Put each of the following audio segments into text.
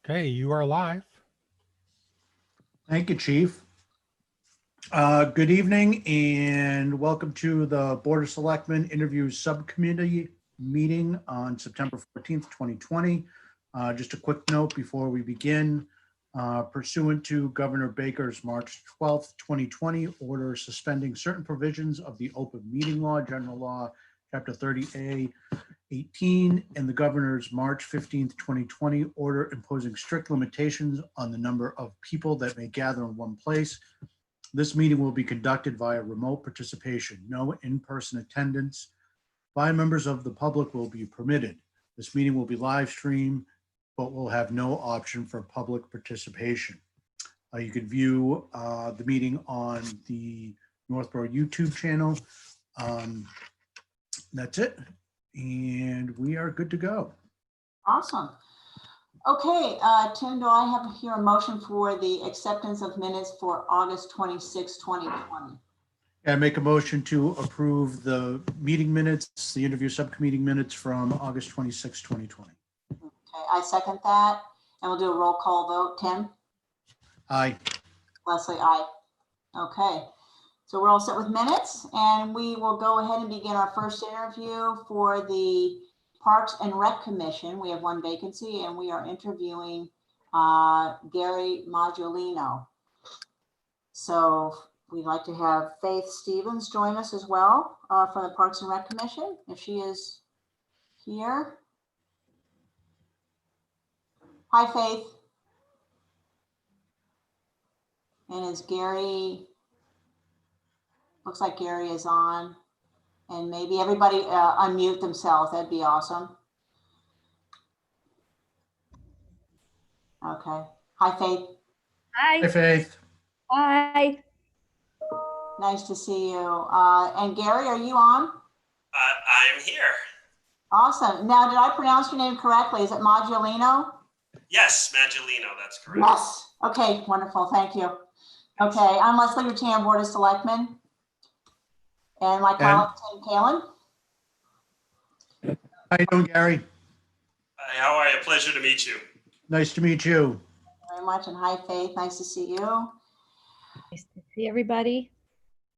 Okay, you are live. Thank you, Chief. Good evening and welcome to the Board of Selectmen Interview Subcommittee meeting on September 14th, 2020. Just a quick note before we begin. Pursuant to Governor Baker's March 12th, 2020 order suspending certain provisions of the Open Meeting Law, General Law, Chapter 30A, 18, and the Governor's March 15th, 2020 order imposing strict limitations on the number of people that may gather in one place. This meeting will be conducted via remote participation. No in-person attendance by members of the public will be permitted. This meeting will be live streamed, but will have no option for public participation. You can view the meeting on the Northborough YouTube channel. That's it. And we are good to go. Awesome. Okay, Tim, do I have here a motion for the acceptance of minutes for August 26, 2020? I make a motion to approve the meeting minutes, the interview subcommittee minutes from August 26, 2020. Okay, I second that, and we'll do a roll call vote. Tim? Aye. Leslie, aye. Okay, so we're all set with minutes, and we will go ahead and begin our first interview for the Parks and Rec Commission. We have one vacancy, and we are interviewing Gary Modulino. So we'd like to have Faith Stevens join us as well from the Parks and Rec Commission, if she is here. Hi, Faith. And is Gary, looks like Gary is on. And maybe everybody unmute themselves. That'd be awesome. Okay. Hi, Faith. Hi, Hi. Faith. Hi. Nice to see you. And Gary, are you on? I am here. Awesome. Now, did I pronounce your name correctly? Is it Modulino? Yes, Maggiolino, that's correct. Yes. Okay, wonderful. Thank you. Okay, I'm Leslie Rutan, Board of Selectmen. And my colleague, Tim Kalin. How you doing, Gary? Hi, how are you? Pleasure to meet you. Nice to meet you. Very much. And hi, Faith. Nice to see you. Nice to see everybody.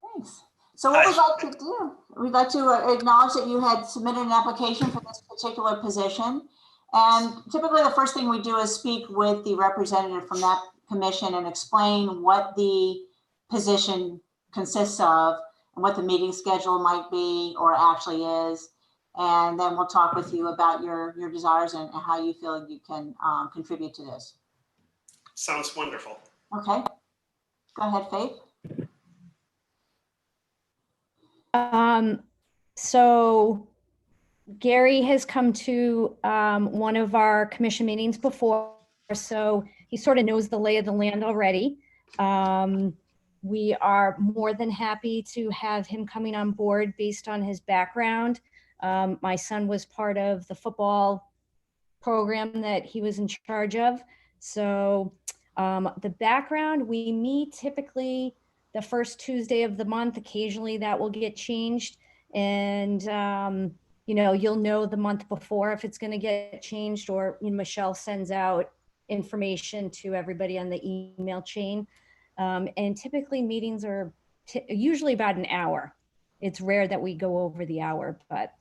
Thanks. So what we'd like to do, we'd like to acknowledge that you had submitted an application for this particular position. And typically the first thing we do is speak with the representative from that commission and explain what the position consists of and what the meeting schedule might be or actually is. And then we'll talk with you about your desires and how you feel you can contribute to this. Sounds wonderful. Okay. Go ahead, Faith. So Gary has come to one of our commission meetings before, so he sort of knows the lay of the land already. We are more than happy to have him coming on board based on his background. My son was part of the football program that he was in charge of. So the background, we meet typically the first Tuesday of the month. Occasionally that will get changed. And, you know, you'll know the month before if it's going to get changed, or Michelle sends out information to everybody on the email chain. And typically meetings are usually about an hour. It's rare that we go over the hour, but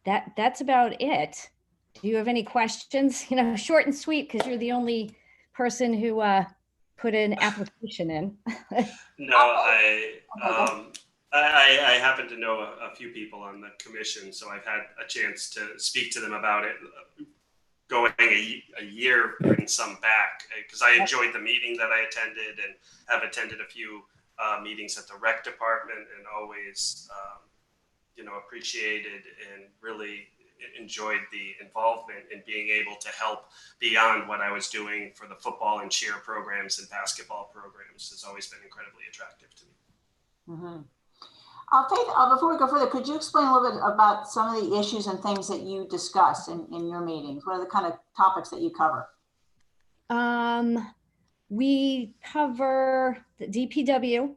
that's about it. Do you have any questions? You know, short and sweet, because you're the only person who put an application in. No, I happen to know a few people on the commission, so I've had a chance to speak to them about it going a year and some back, because I enjoyed the meeting that I attended and have attended a few meetings at the rec department, and always appreciated and really enjoyed the involvement in being able to help beyond what I was doing for the football and cheer programs and basketball programs. Has always been incredibly attractive to me. Mm-hmm. Faith, before we go further, could you explain a little bit about some of the issues and things that you discussed in your meetings? What are the kind of topics that you cover? We cover the DPW.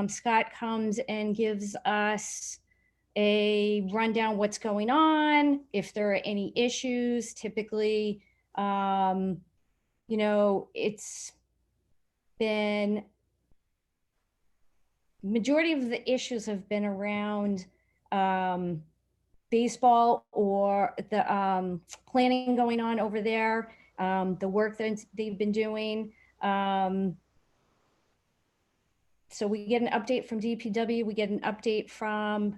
Scott comes and gives us a rundown what's going on, if there are any issues. Typically It's been, majority of the issues have been around baseball or the planning going on over there, the work that they've been doing. So we get an update from DPW, we get an update from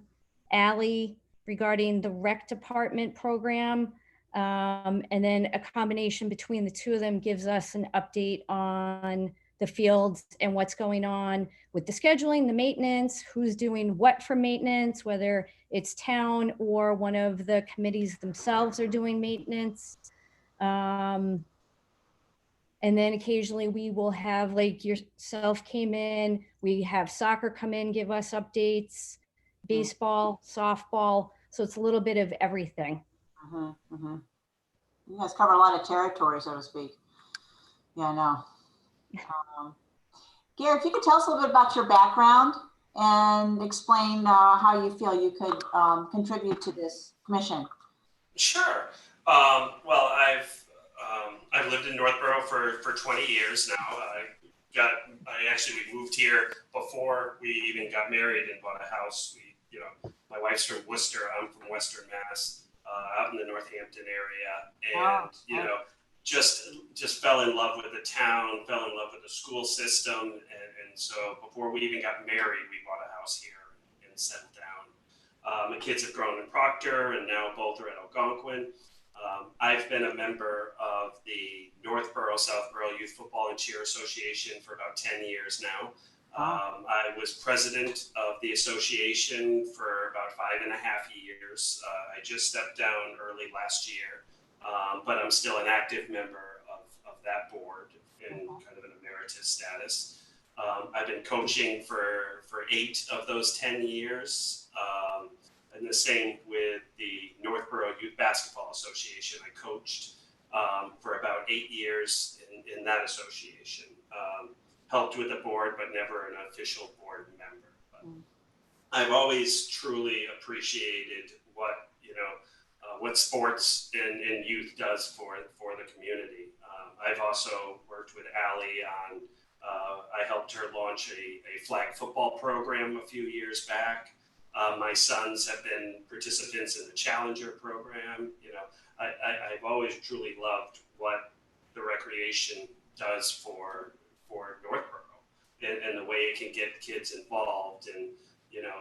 Ally regarding the rec department program. And then a combination between the two of them gives us an update on the fields and what's going on with the scheduling, the maintenance, who's doing what for maintenance, whether it's town or one of the committees themselves are doing maintenance. And then occasionally we will have, like yourself came in, we have soccer come in, give us updates, baseball, softball. So it's a little bit of everything. You guys cover a lot of territory, so to speak. Yeah, I know. Gary, if you could tell us a little bit about your background and explain how you feel you could contribute to this commission. Sure. Well, I've lived in Northborough for 20 years now. We moved here before we even got married and bought a house. My wife's from Worcester. I'm from Western Mass, out in the Northampton area, and just fell in love with the town, fell in love with the school system, and so before we even got married, we bought a house here and settled down. My kids have grown in Proctor, and now both are in Algonquin. I've been a member of the Northborough Southborough Youth Football and Cheer Association for about 10 years now. I was president of the association for about 5.5 years. I just stepped down early last year, but I'm still an active member of that board in kind of an emeritus status. I've been coaching for 8 of those 10 years. And the same with the Northborough Youth Basketball Association. I coached for about 8 years in that association. Helped with the board, but never an official board member. But I've always truly appreciated what sports and youth does for the community. I've also worked with Ally on. I helped her launch a flag football program a few years back. My sons have been participants in the Challenger program. I've always truly loved what the recreation does for Northborough and the way it can get kids involved, and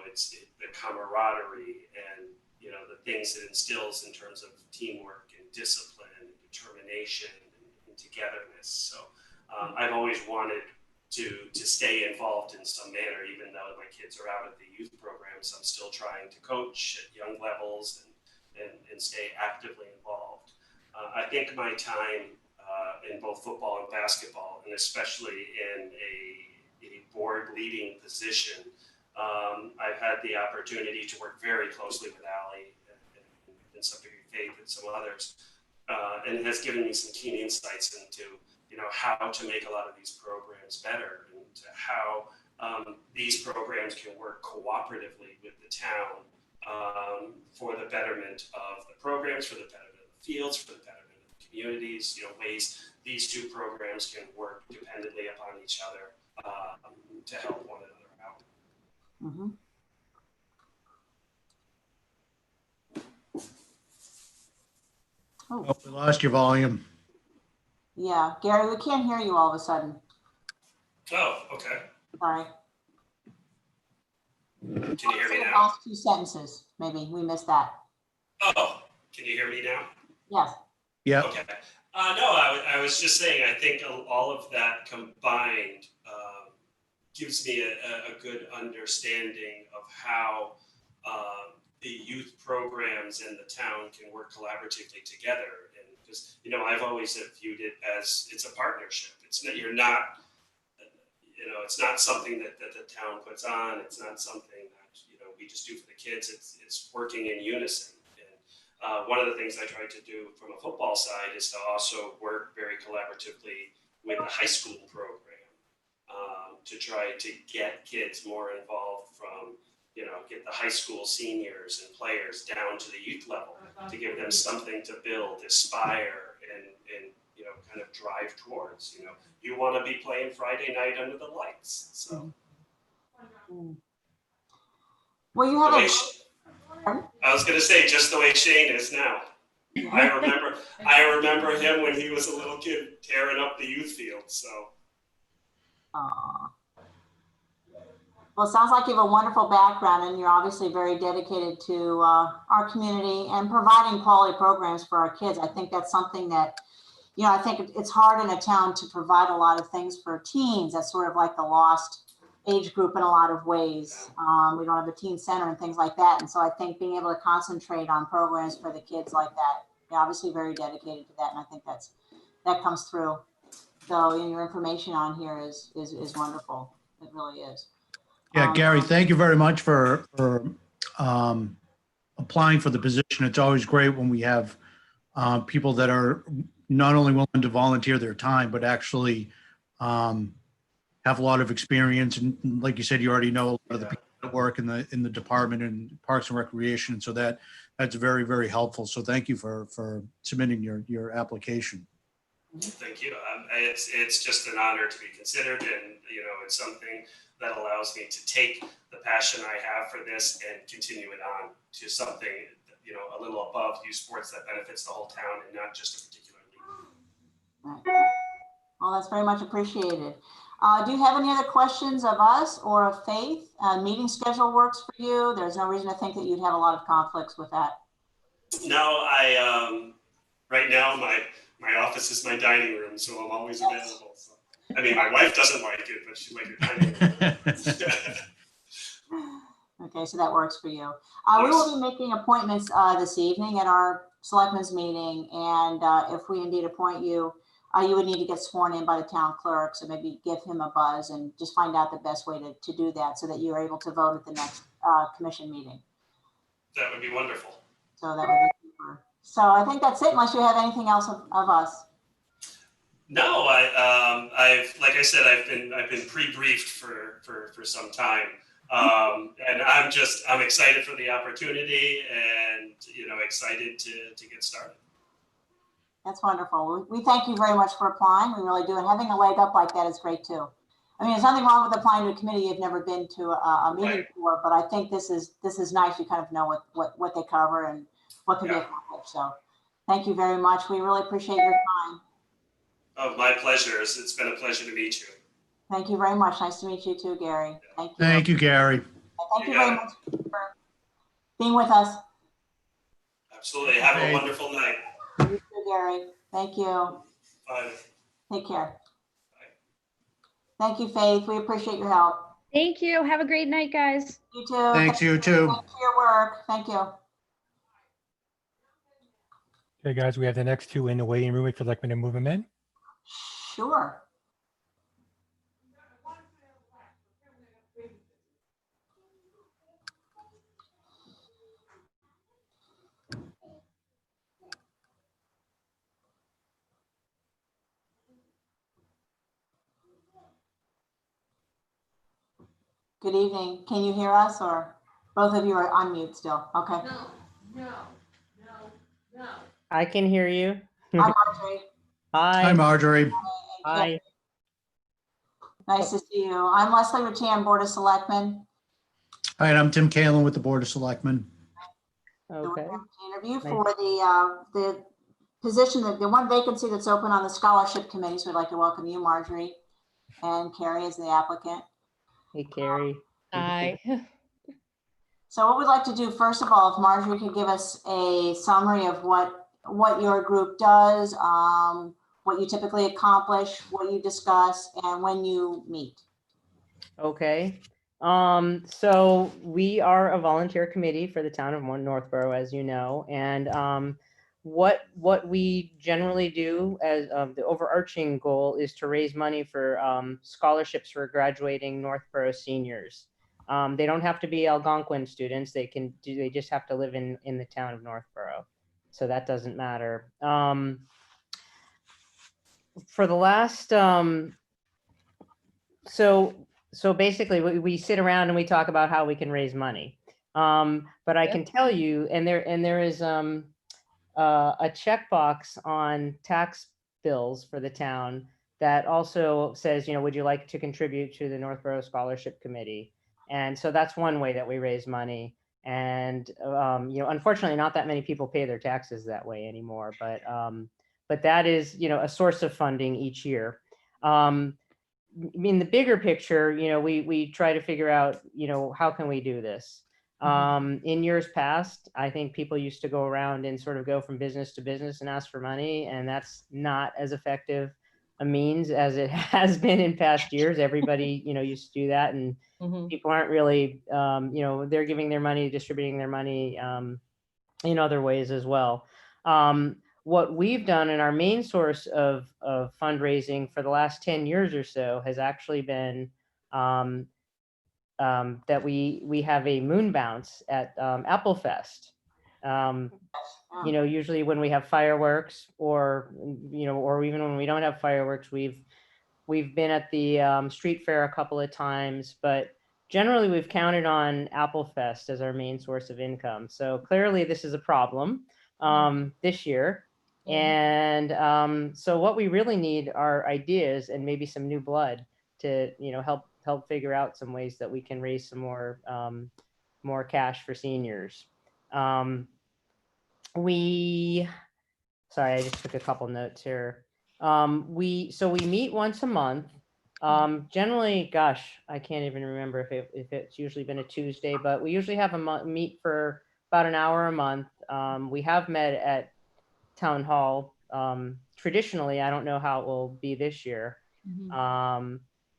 it's the camaraderie and the things it instills in terms of teamwork and discipline and determination and togetherness. So I've always wanted to stay involved in some manner, even though my kids are out of the youth programs. I'm still trying to coach at young levels and stay actively involved. I think my time in both football and basketball, and especially in a board leading position, I've had the opportunity to work very closely with Ally and Subcommittee Faith and some others, and it has given me some keen insights into how to make a lot of these programs better, and how these programs can work cooperatively with the town for the betterment of the programs, for the betterment of the fields, for the betterment of the communities, ways these two programs can work dependently upon each other to help one another out. Oh, we lost your volume. Yeah, Gary, we can't hear you all of a sudden. Oh, okay. Sorry. Can you hear me The now? last 2 sentences, maybe we missed that. Oh, can you hear me now? Yes. Yeah. Okay. No, I was just saying, I think all of that combined gives me a good understanding of how the youth programs and the town can work collaboratively together. And because, I've always viewed it as it's a partnership. It's not something that the town puts on. It's not something that, we just do for the kids. It's working in unison. And one of the things I tried to do from a football side is to also work very collaboratively with the high school program to try to get kids more involved from, get the high school seniors and players down to the youth level to give them something to build, aspire, and kind of drive towards. You want to be playing Friday night under the lights. So Well, you the have way a, I was going to say, just the way Shane is now. I remember him when he was a little kid tearing up the youth field. So. Aw. Well, it sounds like you have a wonderful background, and you're obviously very dedicated to our community and providing quality programs for our kids. I think that's something that, I think it's hard in a town to provide a lot of things for teens. That's sort of like the lost age group in a lot of ways. We don't have a teen center and things like that. And so I think being able to concentrate on programs for the kids like that, you're obviously very dedicated to that. And I think that comes through. So your information on here is wonderful. It really is. Yeah, Gary, thank you very much for applying for the position. It's always great when we have people that are not only willing to volunteer their time, but actually have a lot of experience. And like you said, you already know a lot of the people that work in the department and Parks and Recreation. So that's very, very helpful. So thank you for submitting your application. Thank you. It's just an honor to be considered, and it's something that allows me to take the passion I have for this and continue it on to something a little above youth sports that benefits the whole town and not just a particular league. Right. Well, that's very much appreciated. Do you have any other questions of us or of Faith? Meeting schedule works for you? There's no reason to think that you'd have a lot of conflicts with that. No, I right now my office is my dining room, so I'm always available. So. I mean, my wife doesn't like it, but she likes the dining room. Okay, so that works for you. Yes. We will be making appointments this evening at our selectmen's meeting, and if we indeed appoint you, you would need to get sworn in by the town clerk, so maybe give him a buzz and just find out the best way to do that so that you're able to vote at the next commission meeting. That would be wonderful. So that would be super. So I think that's it, unless you have anything else of us. No, I've like I said, I've been pre-briefed for some time, and I'm excited for the opportunity, and excited to get started. That's wonderful. We thank you very much for applying. We really do, and having a leg up like that is great too. I mean, there's nothing wrong with applying to a committee you've never been to a meeting for, but I think this is nice. You kind of know what they cover and what can be accomplished. So, thank you very much. We really appreciate your time. Oh, my pleasure. It's been a pleasure to meet you. Thank you very much. Nice to meet you too, Gary. Thank you. Thank you, Gary. Thank you very much for being with us. Absolutely. Have a wonderful night. You too, Gary. Thank you. Bye. Take care. Bye. Thank you, Faith. We appreciate your help. Thank you. Have a great night, guys. You too. Thanks, you too. Thanks for your work. Thank you. Okay, guys, we have the next two in the waiting room if you'd like me to move them in. Sure. Good evening. Can you hear us, or both of you are on mute still? Okay. No. I can hear you. Hi, Marjorie. Hi, Marjorie. Hi. Nice to see you. I'm Leslie Rattan, Board of Selectmen. Hi, and I'm Tim Kalen with the Board of Selectmen. So Okay. we're having an interview for the position, the one vacancy that's open on the scholarship committee. So we'd like to welcome you, Marjorie, and Carrie as the applicant. Hey, Carrie. Hi. So what we'd like to do, first of all, if Marjorie could give us a summary of what your group does, what you typically accomplish, what you discuss, and when you meet. Okay. So we are a volunteer committee for the town of Northborough, as you know, and what we generally do as the overarching goal is to raise money for scholarships for graduating Northborough seniors. They don't have to be Algonquin students. They just have to live in the town of Northborough. So that doesn't matter. For the last, so basically we sit around and we talk about how we can raise money. But I can tell you, and there is a checkbox on tax bills for the town that also says, would you like to contribute to the Northborough Scholarship Committee? And so that's one way that we raise money. And, unfortunately, not that many people pay their taxes that way anymore, but that is, a source of funding each year. In the bigger picture, we try to figure out, how can we do this? In years past, I think people used to go around and sort of go from business to business and ask for money, and that's not as effective a means as it has been in past years. Everybody, used to do that, and people aren't really, they're giving their money, distributing their money in other ways as well. What we've done, and our main source of fundraising for the last 10 years or so, has actually been that we have a moon bounce at Apple Fest. Usually when we have fireworks, or even when we don't have fireworks, we've been at the street fair a couple of times, but generally we've counted on Apple Fest as our main source of income. So clearly this is a problem this year. And so what we really need are ideas and maybe some new blood to, help figure out some ways that we can raise some more cash for seniors. Sorry, I just took a couple notes here. We meet once a month. Generally, gosh, I can't even remember if it's usually been a Tuesday, but we usually have a meet for about an hour a month. We have met at Town Hall. Traditionally, I don't know how it will be this year.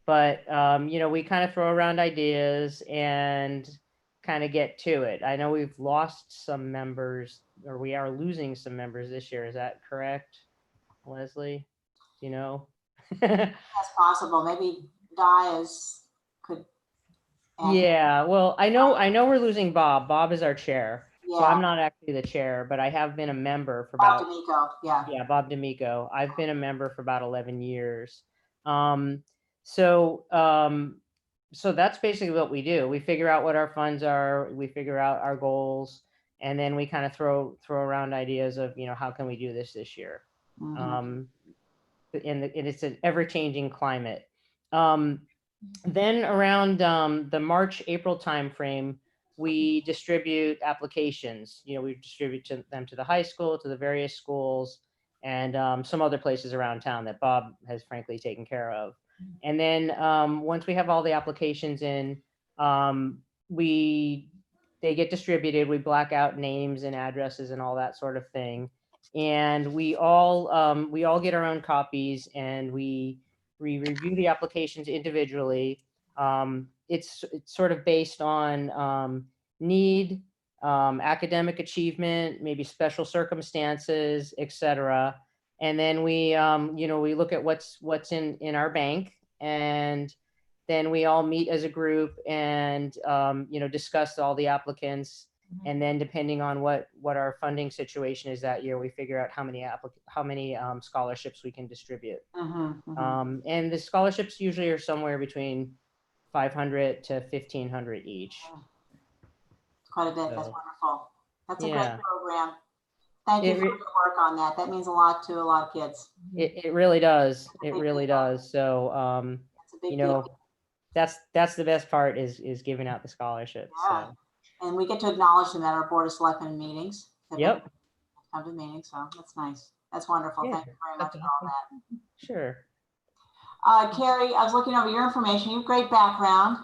But we kind of throw around ideas and kind of get to it. I know we've lost some members, or we are losing some members this year. Is that correct, Leslie? That's possible. Maybe Di could. Yeah, well, I know we're losing Bob. Bob is our chair. Yeah. So I'm not actually the chair, but I have been a member for Bob about D'Amico, yeah. Yeah, Bob D'Amico. I've been a member for about 11 years. So that's basically what we do. We figure out what our funds are, we figure out our goals, and then we kind of throw around ideas of, how can we do this year? And it's an ever-changing climate. Then around the March-April timeframe, we distribute applications. We distribute them to the high school, to the various schools, and some other places around town that Bob has frankly taken care of. And then once we have all the applications in, they get distributed. We black out names and addresses and all that sort of thing. And we all get our own copies, and we review the applications individually. It's sort of based on need, academic achievement, maybe special circumstances, etc. And then we look at what's in our bank, and then we all meet as a group and discuss all the applicants. And then depending on what our funding situation is that year, we figure out how many scholarships we can distribute. And the scholarships usually are somewhere between 500 to 1,500 each. Quite a bit. That's wonderful. That's a Yeah. great program. Thank you for your work on that. That means a lot to a lot of kids. It really does. It really does. So That's a big deal. that's the best part is giving out the scholarships. Yeah. So. And we get to acknowledge them at our Board of Selectmen meetings. Yep. Come to meetings, so that's nice. That's wonderful. Yeah. Thank you very much for all that. Sure. Carrie, I was looking over your information. You have great background.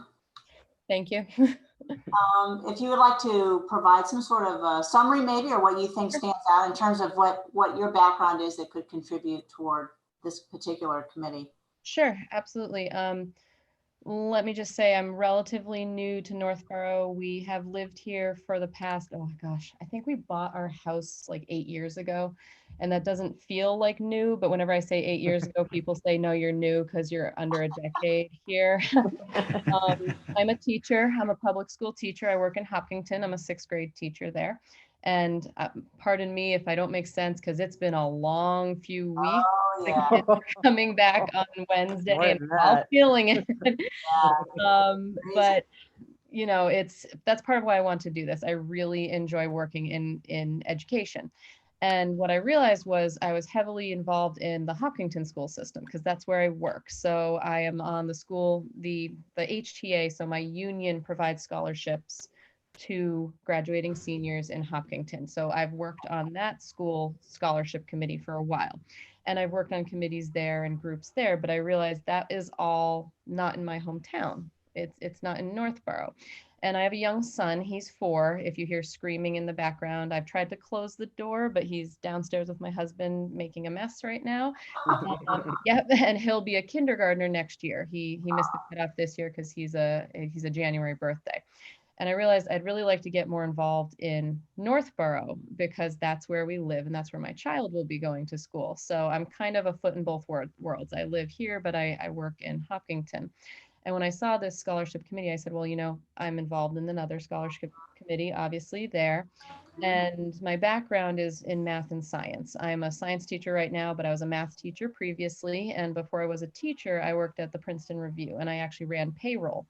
Thank you. If you would like to provide some sort of a summary maybe, or what you think stands out in terms of what your background is that could contribute toward this particular committee. Sure, absolutely. Let me just say I'm relatively new to Northborough. We have lived here for the past, oh gosh, I think we bought our house like 8 years ago, and that doesn't feel like new, but whenever I say 8 years ago, people say, no, you're new because you're under a decade here. I'm a teacher. I'm a public school teacher. I work in Hopkinton. I'm a 6th grade teacher there. And pardon me if I don't make sense, because it's been a long few weeks. Oh, The yeah. kids are coming back on Wednesday More and than we're all that. feeling it. Yeah. But that's part of why I want to do this. I really enjoy working in education. And what I realized was I was heavily involved in the Hopkinton school system because that's where I work. So I am on the school, the HTA, so my union provides scholarships to graduating seniors in Hopkinton. So I've worked on that school scholarship committee for a while. And I've worked on committees there and groups there, but I realized that is all not in my hometown. It's not in Northborough. And I have a young son, he's 4. If you hear screaming in the background, I've tried to close the door, but he's downstairs with my husband making a mess right now. Yep, and he'll be a kindergartner next year. He missed the cutoff this year because he's a January birthday. And I realized I'd really like to get more involved in Northborough because that's where we live and that's where my child will be going to school. So I'm kind of a foot in both worlds. I live here, but I work in Hopkinton. And when I saw this scholarship committee, I said, well, you know, I'm involved in another scholarship committee, obviously there. And my background is in math and science. I'm a science teacher right now, but I was a math teacher previously. And before I was a teacher, I worked at the Princeton Review and I actually ran payroll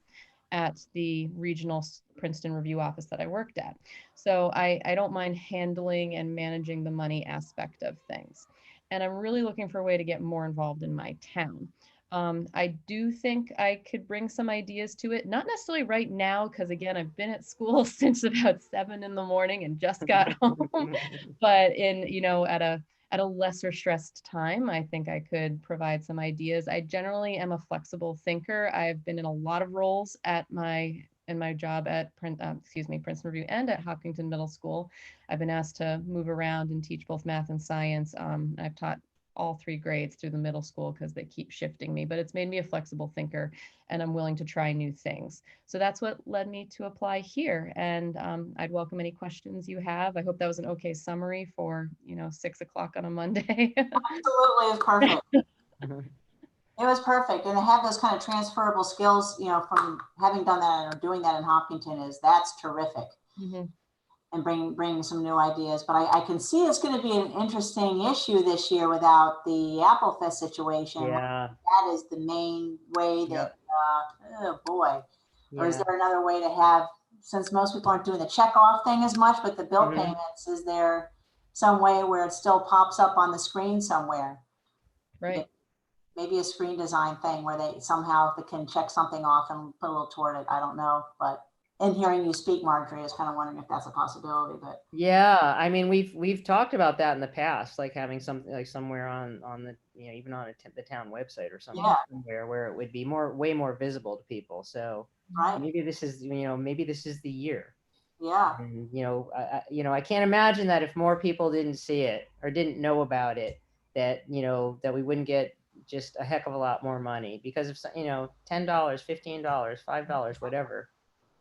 at the regional Princeton Review office that I worked at. So I don't mind handling and managing the money aspect of things. And I'm really looking for a way to get more involved in my town. I do think I could bring some ideas to it, not necessarily right now, because again, I've been at school since about 7 in the morning and just got home, but in, you know, at a lesser stressed time, I think I could provide some ideas. I generally am a flexible thinker. I've been in a lot of roles at my job at Princeton Review and at Hopkinton Middle School. I've been asked to move around and teach both math and science. I've taught all 3 grades through the middle school because they keep shifting me, but it's made me a flexible thinker and I'm willing to try new things. So that's what led me to apply here. And I'd welcome any questions you have. I hope that was an okay summary for, you know, 6 o'clock on a Monday. Absolutely, it's perfect. It was perfect. And to have those kind of transferable skills, you know, from having done that or doing that in Hopkinton that's terrific. Mhm. And bringing some new ideas. But I can see it's going to be an interesting issue this year without the Apple Fest situation. Yeah. That is the main way that, oh boy. Or is Yeah. there another way to have, since most people aren't doing the check off thing as much, but the bill Mhm. payments, is there some way where it still pops up on the screen somewhere? Right. Maybe a screen design thing where they somehow can check something off and put a little toward it. I don't know, but in hearing you speak, Marjorie, I was kind of wondering if that's a possibility, but Yeah, I mean, we've talked about that in the past, like having something like somewhere on the, you know, even on the town website or something, Yeah. somewhere where it would be way more visible to people. So right. maybe this is, you know, maybe this is the year. Yeah. And, you know, I can't imagine that if more people didn't see it or didn't know about it, that, you know, that we wouldn't get just a heck of a lot more money because of, you know, $10, $15, $5, whatever.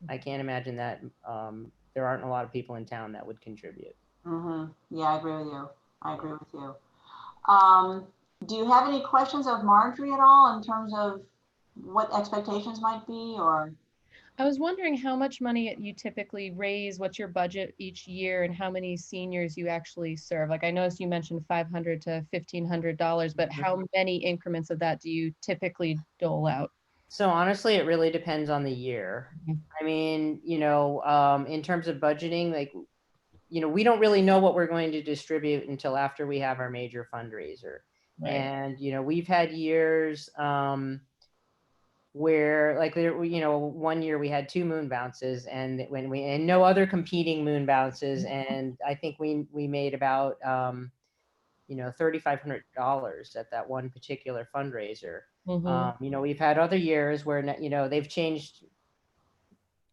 I can't imagine that there aren't a lot of people in town that would contribute. Mm-hmm. Yeah, I agree with you. I agree with you. Do you have any questions of Marjorie at all in terms of what expectations might be, or? I was wondering how much money you typically raise, what's your budget each year, and how many seniors you actually serve? Like I noticed you mentioned $500 to $1,500, but how many increments of that do you typically dole out? So honestly, it really depends on the year. Mhm. I mean, you know, in terms of budgeting, like, you know, we don't really know what we're going to distribute until after we have our major fundraiser. Right. And, you know, we've had years where like there, you know, one year we had 2 moon bounces and no other competing moon bounces. And I think we made about, you know, $3,500 at that one particular fundraiser. Mhm. You know, we've had other years where, you know, they've changed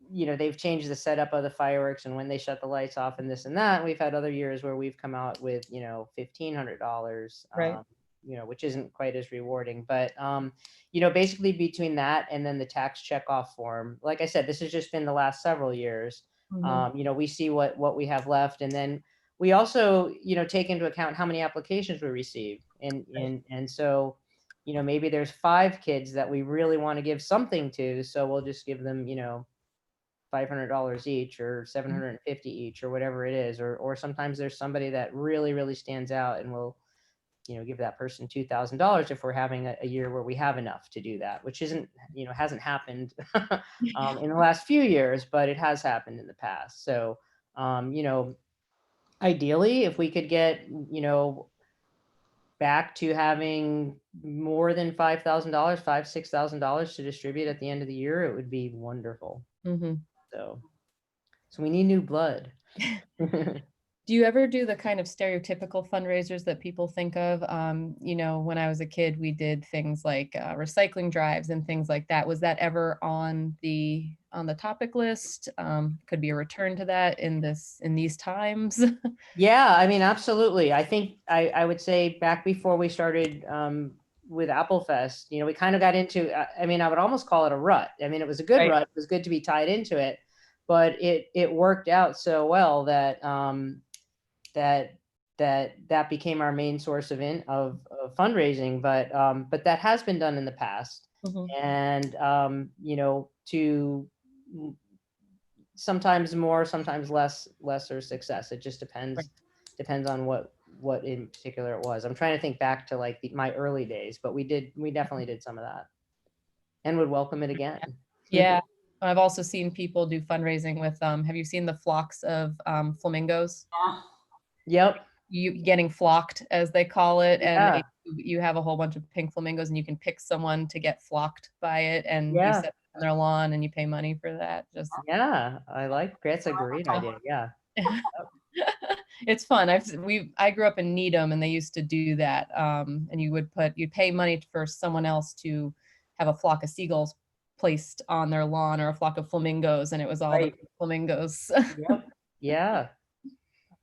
the setup of the fireworks and when they shut the lights off and this and that. We've had other years where we've come out with, you know, $1,500, Right. you know, which isn't quite as rewarding, but, you know, basically between that and then the tax checkoff form, like I said, this has just been the last several years. Mhm. You know, we see what we have left. And then we also, you know, take into account how many applications we receive. And so, you know, maybe there's 5 kids that we really want to give something to. So we'll just give them, you know, $500 each or $750 each or whatever it is, or sometimes there's somebody that really stands out and we'll, you know, give that person $2,000 if we're having a year where we have enough to do that, which isn't, you know, hasn't happened in the last few years, but it has happened in the past. So, you know, Ideally, if we could get, back to having more than $5,000, $6,000 to distribute at the end of the year, it would be wonderful. Mhm. So we need new blood. Do you ever do the kind of stereotypical fundraisers that people think of? When I was a kid, we did things like recycling drives and things like that. Was that ever on the topic list? Could be a return to that in these times. Yeah, I mean, absolutely. I think I would say back before we started with Applefest, we kind of got into, I would almost call it a rut. I mean, it was a good Right. rut. It was good to be tied into it, but it worked out so well that that became our main source of fundraising. But that has been done in the past, Mhm. and to sometimes more, sometimes lesser success. It just depends on what in particular it was. I'm trying to think back to like my early days, but we definitely did some of that, and would welcome it again. Yeah. I've also seen people do fundraising with, have you seen the flocks of flamingos? Yep. You getting flocked, as they call it, Yeah. and you have a whole bunch of pink flamingos, and you can pick someone to get flocked by it, and you Yeah. set it on their lawn, and you pay money for that. Just Yeah, that's a great idea. Yeah. it's fun. I grew up in Needham, and they used to do that. And you'd pay money for someone else to have a flock of seagulls placed on their lawn, or a flock of flamingos, and it was all Right. the flamingos. Yep. Yeah.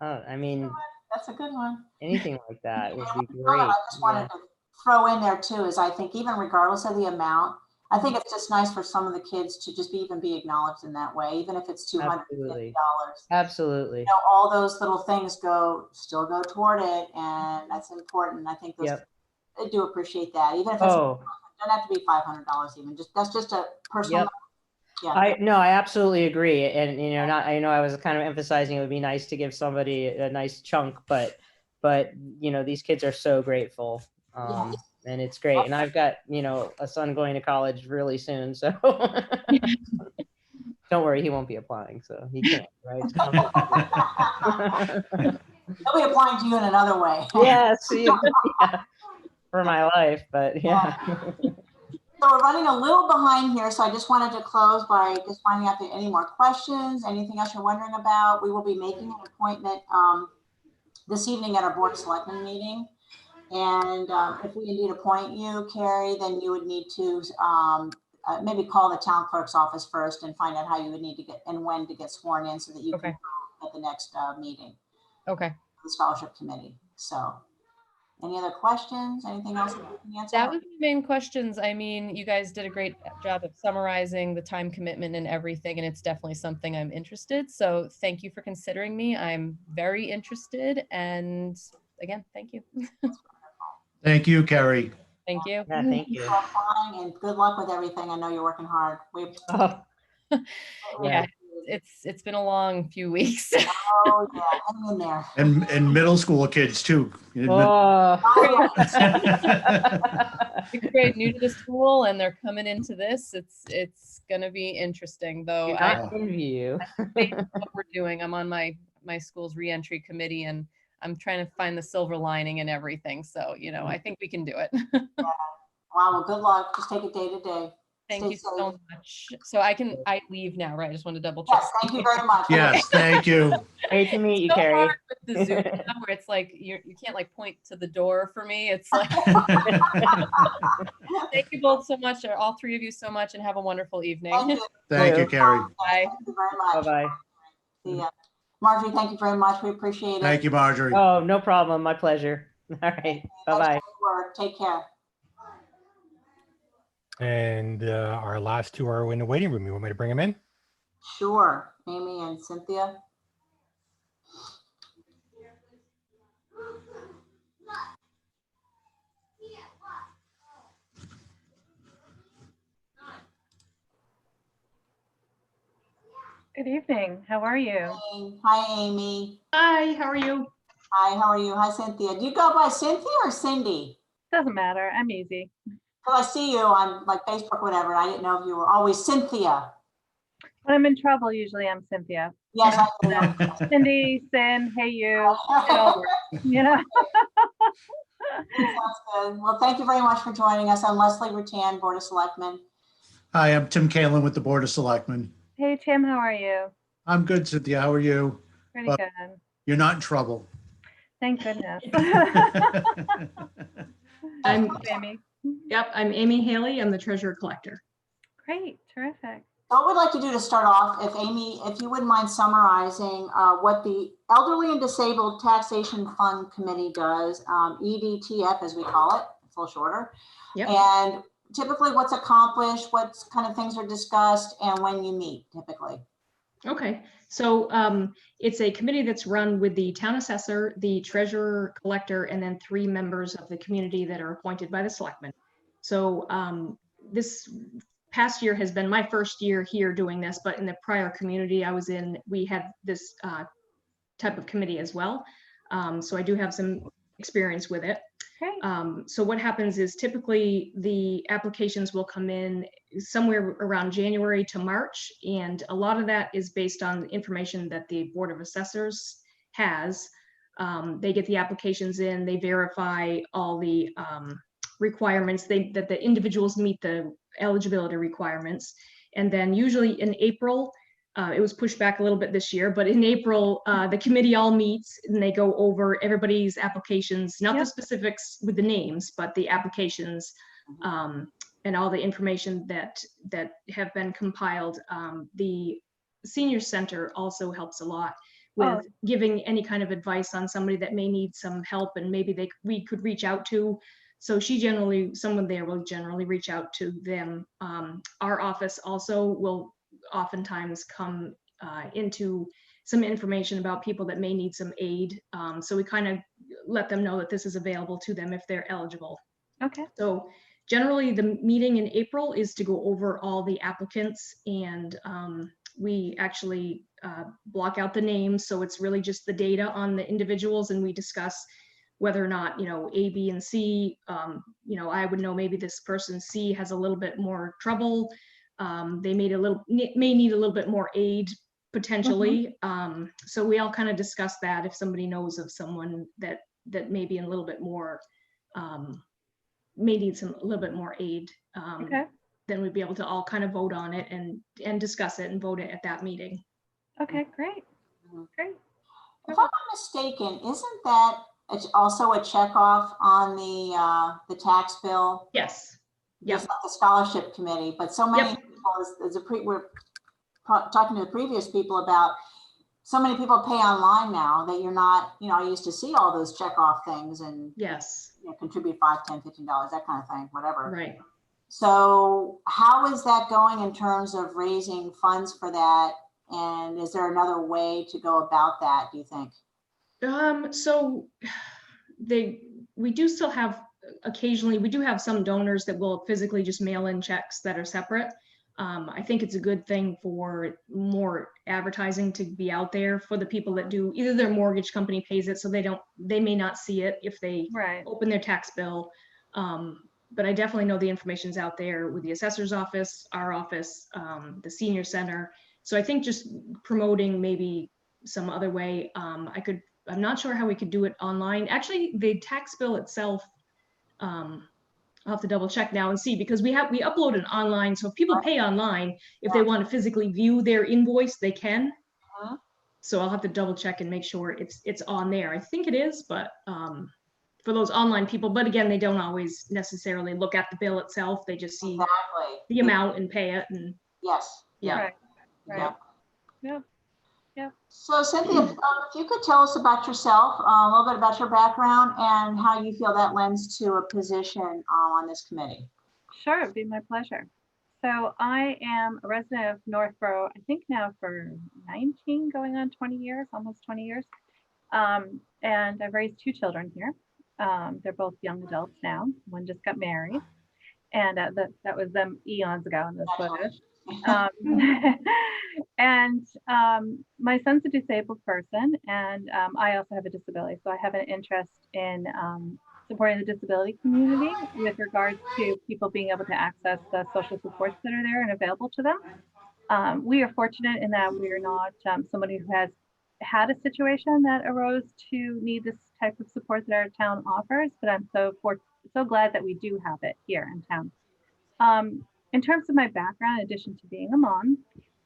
I mean, That's a good one. anything like that would be Something great. I just wanted to throw in there too is I think even regardless of the amount, I think it's just nice for some of the kids to just be acknowledged in that way, even if it's $250. Absolutely. Absolutely. All those little things still go toward it, and that's important. I think those they do appreciate that, even if it's it doesn't have to be $500 even. That's just a personal. Yep. Yeah. I absolutely agree. And I know I was kind of emphasizing it would be nice to give somebody a nice chunk, but these kids are so grateful. And it's great. And I've got, a son going to college really soon, so don't worry, he won't be applying, so he can't, right? He'll be applying to you in another way. Yes, yeah, for my life, but yeah. So we're running a little behind here, so I just wanted to close by just finding out if there are any more questions, anything else you're wondering about. We will be making an appointment this evening at our Board of Selectmen meeting. And if we indeed appoint you, Carrie, then you would need to maybe call the town clerk's office first and find out how you would need to get and when to get sworn in so that you can go at the next meeting. Okay. The scholarship committee. So any other questions? Anything else we can answer? That was the main questions. I mean, you guys did a great job of summarizing the time commitment and everything, and it's definitely something I'm interested. So thank you for considering me. I'm very interested. And again, thank you. Thank you, Carrie. Thank you. Yeah, thank you. And good luck with everything. I know you're working hard. Yeah, it's been a long few weeks. Oh yeah, hang in there. And middle school kids too. Sixth grade, new to the school, and they're coming into this. It's gonna be interesting, though. I envy you. What we're doing. I'm on my school's reentry committee, and I'm trying to find the silver lining in everything. So, I think we can do it. Yeah. Wow, well, good luck. Just take it day to day. Thank you so much. So I leave now, right? I just want to double check. Yes, thank you very much. Yes, thank you. Great to meet you, So Carrie. hard with the Zoom now, where it's like you can't like point to the door for me. It's like thank you both so much, or all three of you so much, and have a wonderful evening. Thank you, Carrie. Bye. Thank you very much. Bye-bye. See ya. Marjorie, thank you very much. We appreciate it. Thank you, Marjorie. Oh, no problem. My pleasure. All right. Bye-bye. Take care. And our last two are in the waiting room. You want me to bring them in? Sure. Amy and Cynthia. Good evening. How are you? Hi, Amy. Hi, how are you? Hi, how are you? Hi, Cynthia. Do you go by Cynthia or Cindy? Doesn't matter. I'm easy. Because I see you on like Facebook, whatever. And I didn't know if you were always Cynthia. When I'm in trouble, usually I'm Cynthia. Yes, I know. Cindy, Sin, hey you, it all works, you know? Sounds good. Well, thank you very much for joining us. I'm Leslie Rattan, Board of Selectmen. Hi, I'm Tim Kalen with the Board of Selectmen. Hey Tim, how are you? I'm good, Cynthia. How are you? Pretty Well- good. You're not in trouble. Thank goodness. I'm, Amy. yep, I'm Amy Haley. I'm the treasurer collector. Great, terrific. So what we'd like to do to start off, if Amy, if you wouldn't mind summarizing what the Elderly and Disabled Taxation Fund Committee does, EDTF as we call it, it's a little shorter. Yep. And typically what's accomplished, what kind of things are discussed, and when you meet typically. Okay, so it's a committee that's run with the town assessor, the treasurer collector, and then 3 members of the community that are appointed by the selectmen. So this past year has been my first year here doing this, but in the prior community I was in, we had this type of committee as well. So I do have some experience with it. Great. So what happens is typically the applications will come in somewhere around January to March, and a lot of that is based on information that the Board of Assessors has. They get the applications in, they verify all the requirements, that the individuals meet the eligibility requirements, and then usually in April, it was pushed back a little bit this year, but in April, the committee all meets and they go over everybody's applications, not the Yep. specifics with the names, but the applications and all the information that have been compiled. The senior center also helps a lot with giving any kind of advice on somebody that may need some help, and maybe we could reach out to. So someone there will generally reach out to them. Our office also will oftentimes come into some information about people that may need some aid. So we kind of let them know that this is available to them if they're eligible. Okay. So generally the meeting in April is to go over all the applicants, and we actually block out the names. So it's really just the data on the individuals, and we discuss whether or not, A, B, and C, I would know maybe this person C has a little bit more trouble. They may need a little bit more aid potentially. So we all kind of discuss that. If somebody knows of someone that may be in a little bit more, may need a little bit more aid, Okay. then we'd be able to all kind of vote on it and discuss it and vote it at that meeting. Okay, great. Great. If I'm not mistaken, isn't that also a checkoff on the tax bill? Yes. Yep. Just like the scholarship committee, but so many Yep. people, we're talking to the previous people about, so many people pay online now that you're not, I used to see all those checkoff things and Yes. contribute $5, $10, $15, that kind of thing, whatever. Right. So how is that going in terms of raising funds for that? And is there another way to go about that, do you think? So we do still have, occasionally, we do have some donors that will physically just mail in checks that are separate. I think it's a good thing for more advertising to be out there for the people that do, either their mortgage company pays it, so they may not see it if they open their tax bill. But I definitely know the information's out there with the assessor's office, our office, the senior center. So I think just promoting maybe some other way, I'm not sure how we could do it online. Actually, the tax bill itself, I'll have to double check now and see, because we upload it online. So if people pay online, if they want to physically view their invoice, they can. So I'll have to double check and make sure it's on there. I think it is, but for those online people, but again, they don't always necessarily look at the bill itself. They just see the amount and pay it. And yes. yeah. Right. Yeah. So Cynthia, if you could tell us about yourself, a little bit about your background and how you feel that lends to a position on this committee. Sure, it'd be my pleasure. So I am a resident of Northborough, I think now for 19, going on 20 years, almost 20 years. And I've raised 2 children here. They're both young adults now. One just got married, and that was them eons ago in this footage. And my son's a disabled person, and I also have a disability. So I have an interest in supporting the disability community with regards to people being able to access the social supports that are there and available to them. We are fortunate in that we are not somebody who has had a situation that arose to need this type of support that our town offers, but I'm so glad that we do have it here in town. In terms of my background, in addition to being a mom,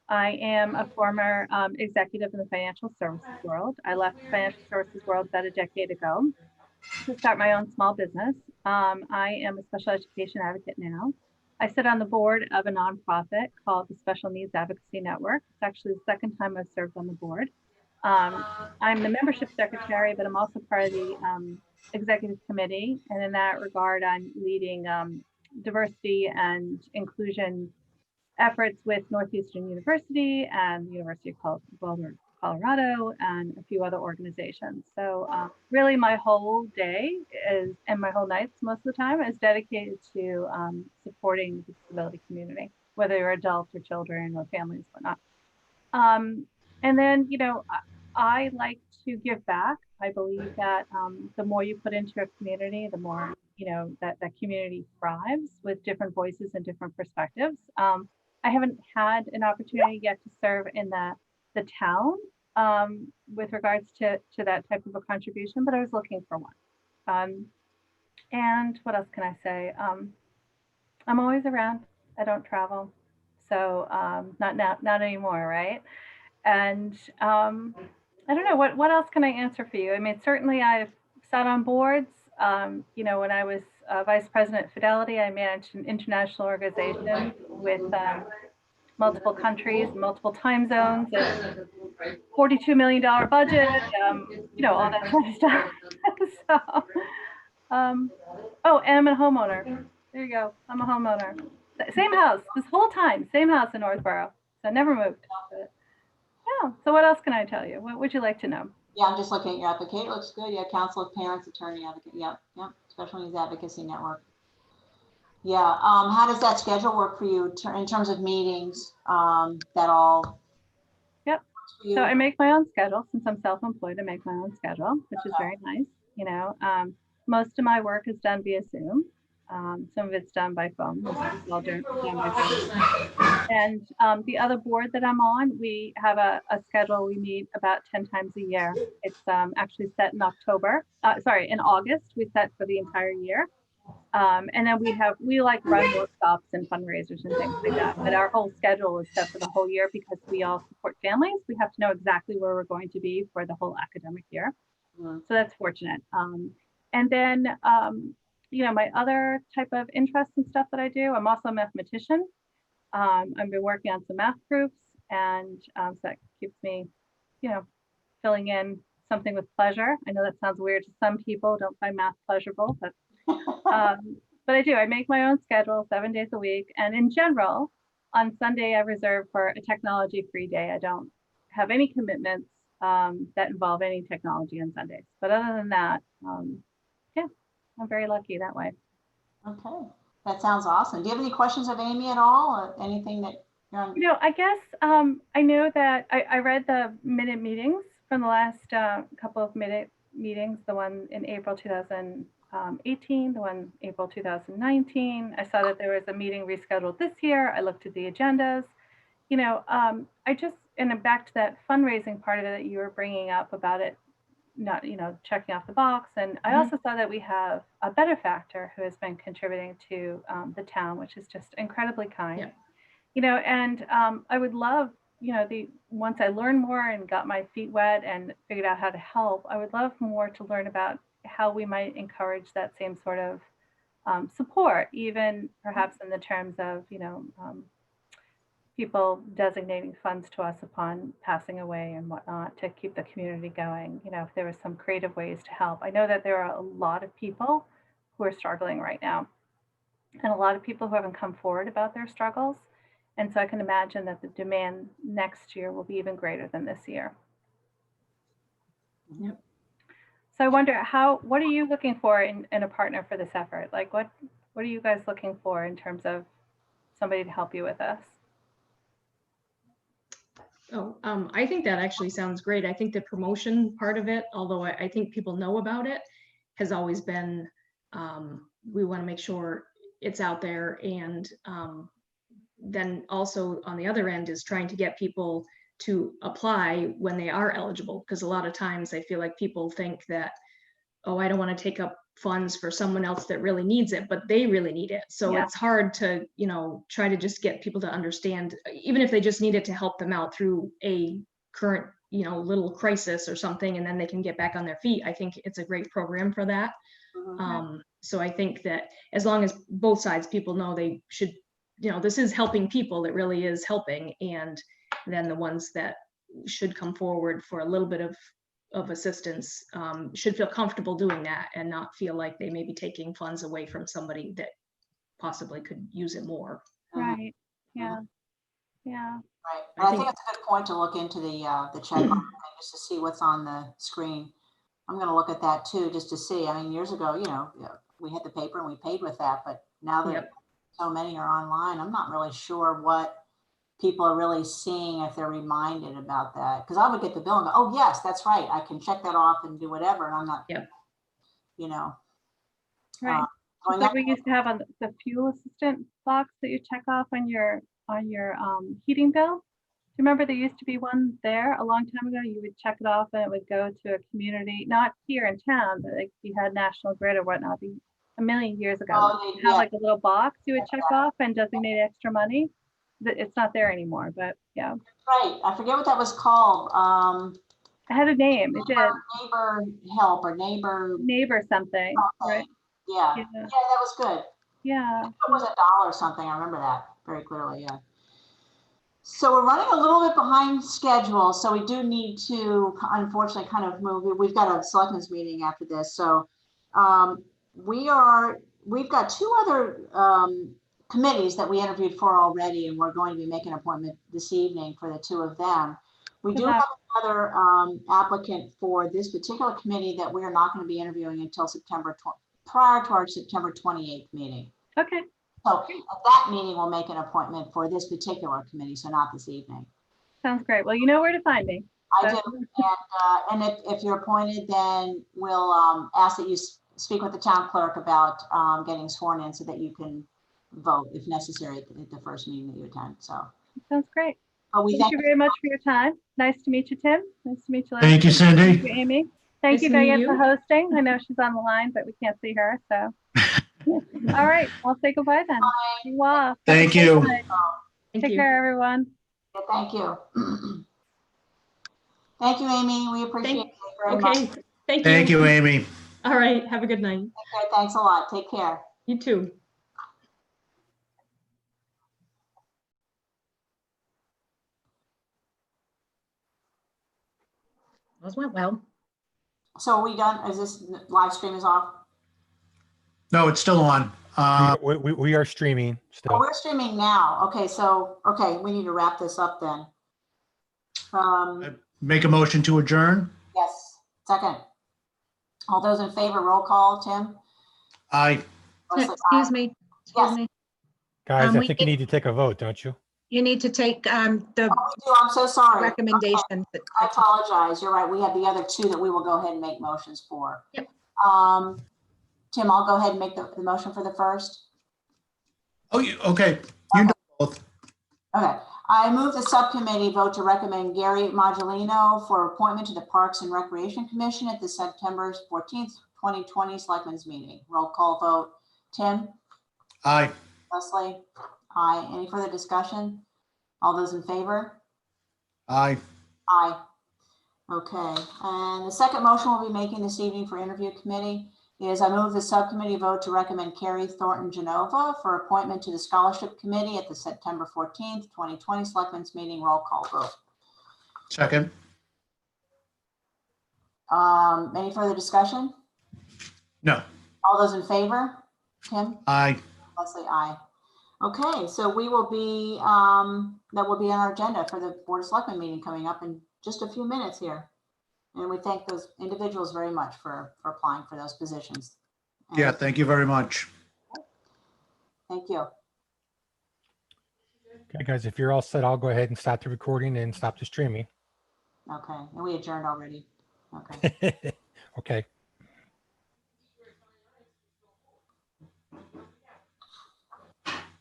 I am a former executive in the financial services world. I left the financial services world about a decade ago to start my own small business. I am a special education advocate now. I sit on the board of a nonprofit called the Special Needs Advocacy Network. It's actually the second time I've served on the board. I'm the membership secretary, but I'm also part of the executive committee. And in that regard, I'm leading diversity and inclusion efforts with Northeastern University and the University of Colorado and a few other organizations. So really my whole day is, and my whole nights most of the time, is dedicated to supporting the disability community, whether you're adults or children or families, whatnot. And then, you know, I like to give back. I believe that the more you put into a community, the more, you know, that community thrives with different voices and different perspectives. I haven't had an opportunity yet to serve in the town with regards to that type of a contribution, but I was looking for one. And what else can I say? I'm always around. I don't travel, so not anymore, right? And I don't know, what else can I answer for you? I mean, certainly I've sat on boards. You know, when I was vice president at Fidelity, I managed an international organization with multiple countries, multiple time zones, and $42 million budget, you know, all that kind of stuff. So, oh, and I'm a homeowner. There you go. I'm a homeowner. Same house this whole time, same house in Northborough. So I never moved. But, yeah. So what else can I tell you? What would you like to know? Yeah, I'm just looking at your application. It looks good. Yeah, Council of Parents, Attorney Advocate. Yep, yep. Special Needs Advocacy Network. Yeah. How does that schedule work for you in terms of meetings? That all. Yep. So I make my own schedule since I'm self-employed. I make my own schedule, which is very nice. You know, most of my work is done via Zoom. Some of it's done by phone. Most of it's all done by phone. And the other board that I'm on, we have a schedule. We meet about 10 times a year. It's actually set in in August. We set for the entire year. And then we like run workshops and fundraisers and things like that. But our whole schedule is set for the whole year because we all support families. We have to know exactly where we're going to be for the whole academic year. So that's fortunate. And then, you know, my other type of interests and stuff that I do, I'm also a mathematician. I've been working on some math proofs, and so that keeps me, you know, filling in something with pleasure. I know that sounds weird to some people, don't find math pleasurable, but I do. I make my own schedule 7 days a week. And in general, on Sunday, I reserve for a technology-free day. I don't have any commitments that involve any technology on Sundays. But other than that, yeah, I'm very lucky that way. Okay, that sounds awesome. Do you have any questions of Amy at all, or anything that you're on? You know, I guess I know that I read the minute meetings from the last couple of minute meetings, the one in April 2018, the one April 2019. I saw that there was a meeting rescheduled this year. I looked at the agendas. You know, and back to that fundraising part of it that you were bringing up about it, not, you know, checking off the box. And I also saw that we have a benefactor who has been contributing to the town, which is just incredibly kind. Yeah. You know, and I would love, you know, once I learned more and got my feet wet and figured out how to help, I would love more to learn about how we might encourage that same sort of support, even perhaps in the terms of, you know, people designating funds to us upon passing away and whatnot to keep the community going. You know, if there was some creative ways to help. I know that there are a lot of people who are struggling right now, and a lot of people who haven't come forward about their struggles. And so I can imagine that the demand next year will be even greater than this year. Yep. So I wonder what are you looking for in a partner for this effort? Like what are you guys looking for in terms of somebody to help you with this? Oh, I think that actually sounds great. I think the promotion part of it, although I think people know about it, has always been, we want to make sure it's out there, and then also on the other end is trying to get people to apply when they are eligible. Because a lot of times I feel like people think that, oh, I don't want to take up funds for someone else that really needs it, but they really need it. So Yeah. it's hard to, try to just get people to understand, even if they just need it to help them out through a current, little crisis or something, and then they can get back on their feet. I think it's a great program for that. So I think that as long as both sides, people know they should, this is helping people, it really is helping. And then the ones that should come forward for a little bit of assistance should feel comfortable doing that and not feel like they may be taking funds away from somebody that possibly could use it more. Right. Yeah. Yeah. Right. I And I think- think it's a good point to look into the check thing just to see what's on the screen. I'm going to look at that too, just to see. I mean, years ago, we had the paper and we paid with that, but now that Yep. so many are online, I'm not really sure what people are really seeing if they're reminded about that. Because I would get the bill and go, oh yes, that's right. I can check that off and do whatever. And I'm not, Yep. Right. going It's like up. we used to have on the fuel assistant box that you check off on your heating bill. Do you remember there used to be one there a long time ago? You would check it off and it would go to a community, not here in town, but like you had National Grid or whatnot, a million years ago. Oh, You have yeah. like a little box you would check off and designate extra money. It's not there anymore, but yeah, Right. I forget what that was called. it had a name. It did. Neighbor help or neighbor. Neighbor something, right? Yeah. Yeah. Yeah, that was good. Yeah. It was $1 or something. I remember that very clearly. Yeah. So we're running a little bit behind schedule. So we do need to, unfortunately, kind of move. We've got a selectmen's meeting after this. So we've got two other committees that we interviewed for already, and we're going to be making an appointment this evening for the two of them. We do have another applicant for this particular committee that we are not going to be interviewing until prior to our September 28th meeting. Okay. So at that meeting, we'll make an appointment for this particular committee, so not this evening. Sounds great. Well, you know where to find me. I do, and if you're appointed, then we'll ask that you speak with the town clerk about getting sworn in so that you can vote if necessary at the first meeting that you attend. So. Sounds great. But we Thank you very much for your time. Nice to meet you, Tim. Nice to meet you. Thank you, Leslie. Cindy. Thank you, Amy. Thank Nice you, to meet Diane, for you. hosting. I know she's on the line, but we can't see her. So, all right, I'll say goodbye then. Wow. Thank you. Thank Take you. care, everyone. Yeah, thank you. Thank you, Amy. We appreciate it very much. Okay, thank you. Thank you, Amy. All right, have a good night. Okay, thanks a lot. Take care. You too. Those went well. So are we done? Is this live stream is off? No, it's still on. We are streaming Oh, still. we're streaming now. Okay, so, we need to wrap this up then. Make a motion to adjourn. Yes, second. All those in favor, roll call, Tim? Aye. Leslie, Excuse aye. me. Yes. Excuse me. Guys, I we think you need to take a vote, don't you? You need to take the Oh, we do. I'm so sorry. Okay, recommendation. I apologize. You're right. We have the other two that we will go ahead and make motions for. Yep. Tim, I'll go ahead and make the motion for the first. Oh, okay. You do both. Okay. I move the subcommittee vote to recommend Gary Modulino for appointment to the Parks and Recreation Commission at the September 14th, 2020 Selectmen's meeting. Roll call vote. Tim? Aye. Leslie? Aye. Any further discussion? All those in favor? Aye. Aye. Okay. And the second motion we'll be making this evening for interview committee is I move the subcommittee vote to recommend Carrie Thornton Genova for appointment to the Scholarship Committee at the September 14th, 2020 Selectmen's meeting. Roll call vote. Second. Any further discussion? No. All those in favor? Tim? Aye. Leslie, aye. Okay, so we will be, that will be on our agenda for the Board of Selectmen meeting coming up in just a few minutes here. And we thank those individuals very much for applying for those positions. And Yeah, thank you very much. Thank you. Okay, guys, if you're all set, I'll go ahead and stop the recording and stop the streaming. Okay, and we adjourned already. Okay. Okay.